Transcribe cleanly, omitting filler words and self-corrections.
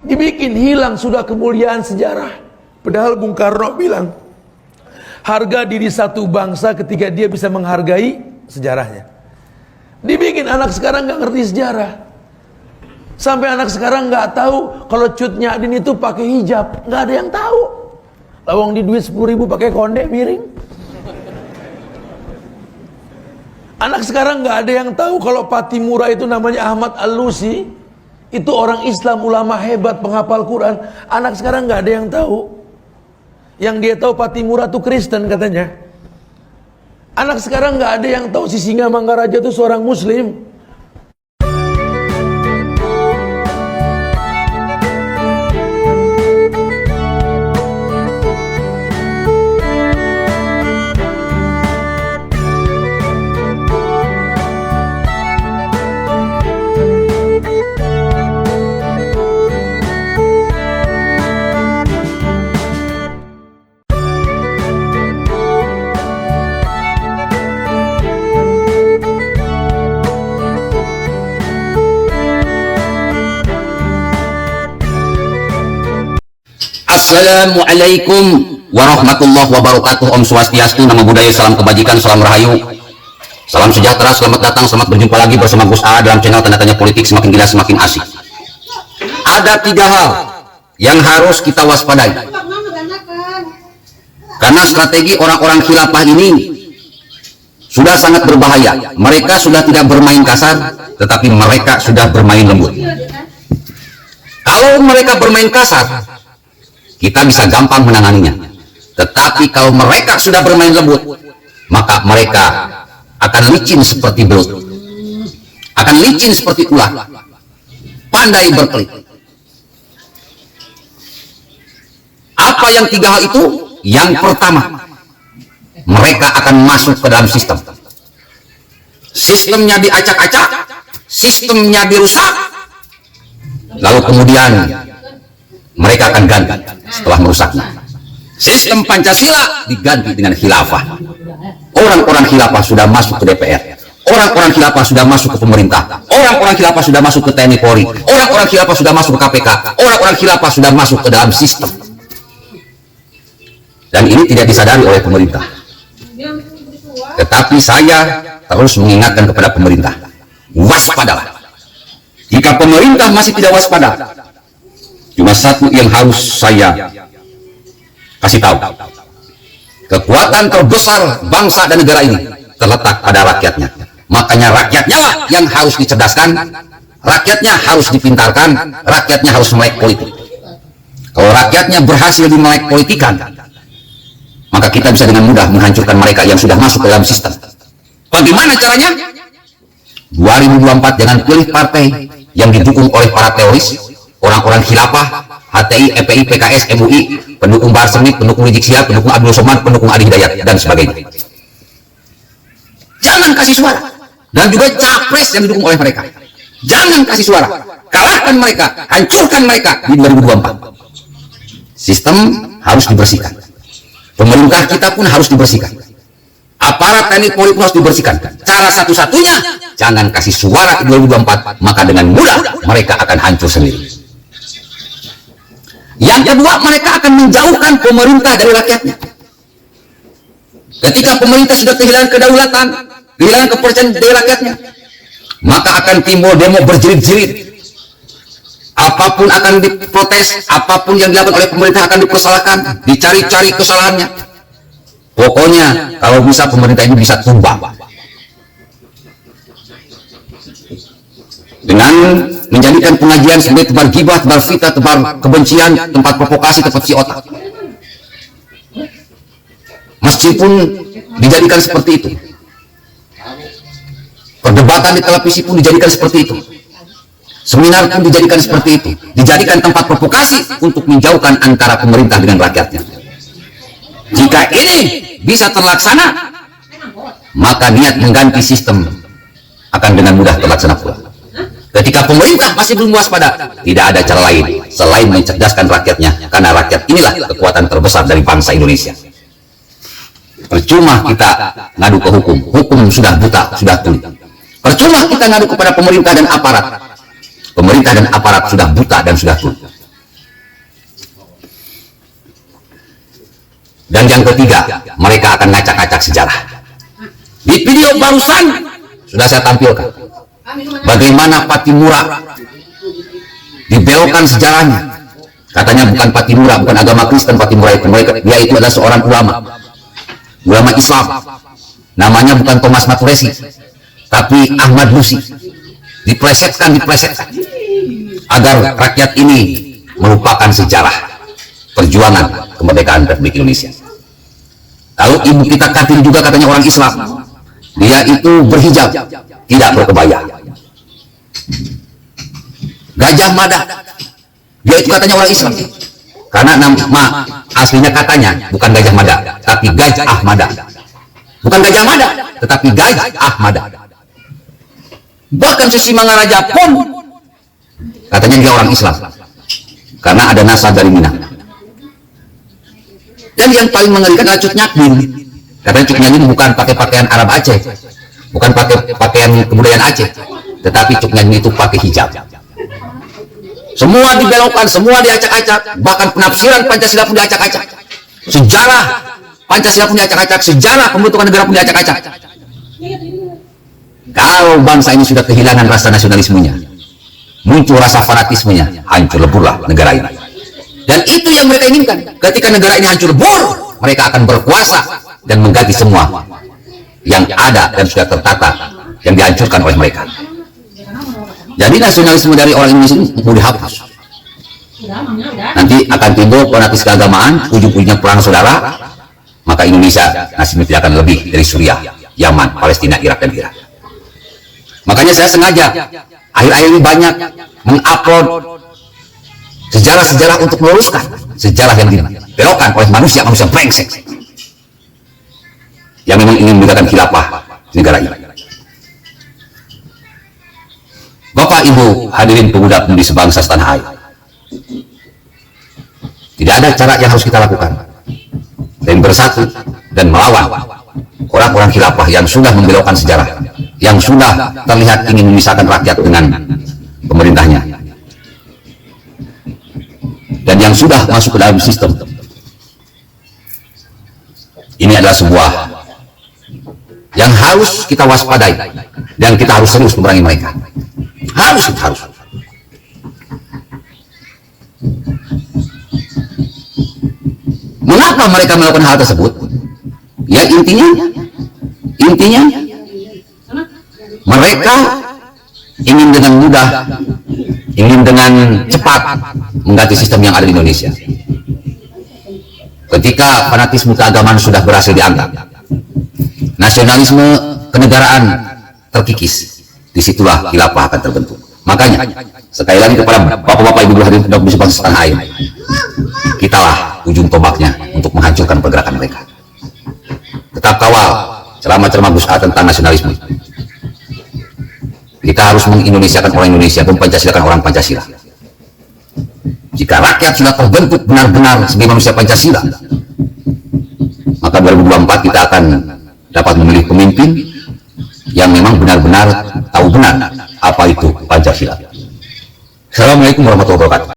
Dibikin hilang sudah kemuliaan sejarah. Padahal Bung Karno bilang, harga diri satu bangsa ketika dia bisa menghargai sejarahnya. Dibikin anak sekarang gak ngerti sejarah. Sampai anak sekarang gak tahu kalau Cut Nyak Dien itu pakai hijab. Gak ada yang tahu. Lawang di duit 10.000 pakai konde miring. Anak sekarang gak ada yang tahu kalau Patimura itu namanya Ahmad Al-Lusi. Itu orang Islam, ulama hebat, penghafal Quran. Anak sekarang gak ada yang tahu. Yang dia tahu Patimura itu Kristen katanya. Anak sekarang gak ada yang tahu si Singa Manggaraja itu seorang Muslim. Assalamualaikum warahmatullahi wabarakatuh. Om Swastiastu, Namo Buddhaya, salam kebajikan, salam rahayu, salam sejahtera, selamat datang, selamat berjumpa lagi bersama Gus A dalam channel Tanda Tanya Politik, semakin gila semakin asik. Ada 3 hal yang harus kita waspadai, karena strategi orang-orang khilafah ini sudah sangat berbahaya. Mereka sudah tidak bermain kasar, tetapi mereka sudah bermain lembut. Kalau mereka bermain kasar, kita bisa gampang menanganinya. Tetapi kalau mereka sudah bermain lembut, maka mereka akan licin seperti belut, akan licin seperti ular, pandai berkelit. Apa yang 3 hal itu? Yang pertama, mereka akan masuk ke dalam sistem. Sistemnya diacak-acak, sistemnya dirusak, lalu kemudian mereka akan ganti setelah merusaknya. Sistem Pancasila diganti dengan khilafah. Orang-orang khilafah sudah masuk ke DPR. Orang-orang khilafah sudah masuk ke pemerintah. Orang-orang khilafah sudah masuk ke TNI Polri. Orang-orang khilafah sudah masuk ke KPK. Orang-orang khilafah sudah masuk ke dalam sistem. Dan ini tidak disadari oleh pemerintah. Tetapi saya terus mengingatkan kepada pemerintah, waspadalah. Jika pemerintah masih tidak waspada, cuma satu yang harus saya kasih tahu. Kekuatan terbesar bangsa dan negara ini terletak pada rakyatnya. Makanya rakyatnya lah yang harus dicerdaskan, rakyatnya harus dipintarkan, rakyatnya harus melek politik. Kalau rakyatnya berhasil di melek politikan, maka kita bisa dengan mudah menghancurkan mereka yang sudah masuk ke dalam sistem. Bagaimana caranya? 2024 jangan pilih partai yang didukung oleh para teroris, orang-orang khilafah, HTI, FPI, PKS, MUI, pendukung Bahar Smith, pendukung Rizik Syihab, pendukung Abdul Somad, pendukung Adi Hidayat, dan sebagainya. Jangan kasih suara. Dan juga capres yang didukung oleh mereka. Jangan kasih suara. Kalahkan mereka, hancurkan mereka di 2024. Sistem harus dibersihkan. Pemerintah kita pun harus dibersihkan. Aparat TNI Polri pun harus dibersihkan. Cara satu-satunya, jangan kasih suara di 2024, maka dengan mudah mereka akan hancur sendiri. Yang kedua, mereka akan menjauhkan pemerintah dari rakyatnya. Ketika pemerintah sudah kehilangan kedaulatan, kehilangan kepercayaan dari rakyatnya, maka akan timbul demo berjerit-jerit. Apapun akan diprotes, apapun yang dilakukan oleh pemerintah akan dipersalahkan, dicari-cari kesalahannya. Pokoknya kalau bisa pemerintah ini bisa tumbang. Dengan menjadikan pengajian sebagai tebar gibah, tebar fitnah, tebar kebencian, tempat provokasi, tempat si otak. Masjid pun dijadikan seperti itu. Perdebatan di televisi pun dijadikan seperti itu. Seminar pun dijadikan seperti itu. Dijadikan tempat provokasi untuk menjauhkan antara pemerintah dengan rakyatnya. Jika ini bisa terlaksana, maka niat mengganti sistem akan dengan mudah terlaksana pula. Ketika pemerintah masih belum waspada, tidak ada cara lain selain mencerdaskan rakyatnya, karena rakyat inilah kekuatan terbesar dari bangsa Indonesia. Percuma kita ngadu ke hukum, hukum sudah buta, sudah tuli. Percuma kita ngadu kepada pemerintah dan aparat, pemerintah dan aparat sudah buta dan sudah tuli. Dan yang ketiga, mereka akan ngacak-ngacak sejarah. Di video barusan sudah saya tampilkan bagaimana Pattimura dibelokkan sejarahnya. Katanya bukan Pattimura, bukan agama Kristen Pattimura itu. Dia itu adalah seorang ulama Islam. Namanya bukan Thomas Maturesi, tapi Ahmad Lusi. Diplesetkan agar rakyat ini melupakan sejarah perjuangan kemerdekaan Republik Indonesia. Lalu ibu kita Kartini juga katanya orang Islam. Dia itu berhijab, tidak berkebaya. Gajah Mada, dia itu katanya orang Islam. Karena nama aslinya katanya bukan Gajah Mada, tapi Gajah Mada. Bukan Gajah Mada, tetapi Gajah Mada. Bahkan Sisingamangaraja pun katanya dia orang Islam, karena ada nasab dari Minang. Dan yang paling mengerikan adalah Cut Nyak Dien. Katanya Cut Nyak Dien bukan pakai pakaian Arab Aceh, bukan pakai pakaian kebudayaan Aceh, tetapi Cut Nyak Dien itu pakai hijab. Semua dibelokkan, semua diacak-acak, bahkan penafsiran Pancasila pun diacak-acak, sejarah Pancasila pun diacak-acak, sejarah pembentukan negara pun diacak-acak. Kalau bangsa ini sudah kehilangan rasa nasionalismenya, muncul rasa fanatismenya, hancur leburlah negara ini. Dan itu yang mereka inginkan. Ketika negara ini hancur lebur, mereka akan berkuasa dan mengganti semua yang ada dan sudah tertata yang dihancurkan oleh mereka. Jadi nasionalisme dari orang Indonesia ini mau dihapus. Nanti akan timbul fanatis keagamaan, ujung-ujungnya perang saudara, maka Indonesia nasibnya tidak akan lebih dari Suriah, Yaman, Palestina, Irak, dan Irak. Makanya saya sengaja akhir-akhir ini banyak mengupload sejarah-sejarah untuk meluruskan sejarah yang dibelokkan oleh manusia brengsek yang memang ingin menegakkan khilafah di negara ini. Bapak Ibu hadirin pemuda-pemudi sebangsa setanah air, tidak ada cara yang harus kita lakukan dan bersatu dan melawan orang-orang khilafah yang sudah membelokkan sejarah, yang sudah terlihat ingin memisahkan rakyat dengan pemerintahnya, dan yang sudah masuk ke dalam sistem. Ini adalah sebuah yang harus kita waspadai dan kita harus serius memerangi mereka. Harus. Mengapa mereka melakukan hal tersebut? Ya intinya mereka ingin dengan mudah, ingin dengan cepat mengganti sistem yang ada di Indonesia. Ketika fanatisme keagamaan sudah berhasil diangkat, nasionalisme kenegaraan terkikis, disitulah khilafah akan terbentuk. Makanya sekali lagi kepada bapak-bapak, ibu-ibu hadirin di sebangsa setanah air, kitalah ujung tombaknya untuk menghancurkan pergerakan mereka. Tetap kawal ceramah-ceramah Gus A tentang nasionalisme. Kita harus mengindonesiakan orang Indonesia, mempancasilahkan orang Pancasila. Jika rakyat sudah terbentuk benar-benar sebagai manusia Pancasila, maka 2024 kita akan dapat memilih pemimpin yang memang benar-benar tahu benar apa itu Pancasila. Assalamualaikum warahmatullahi wabarakatuh.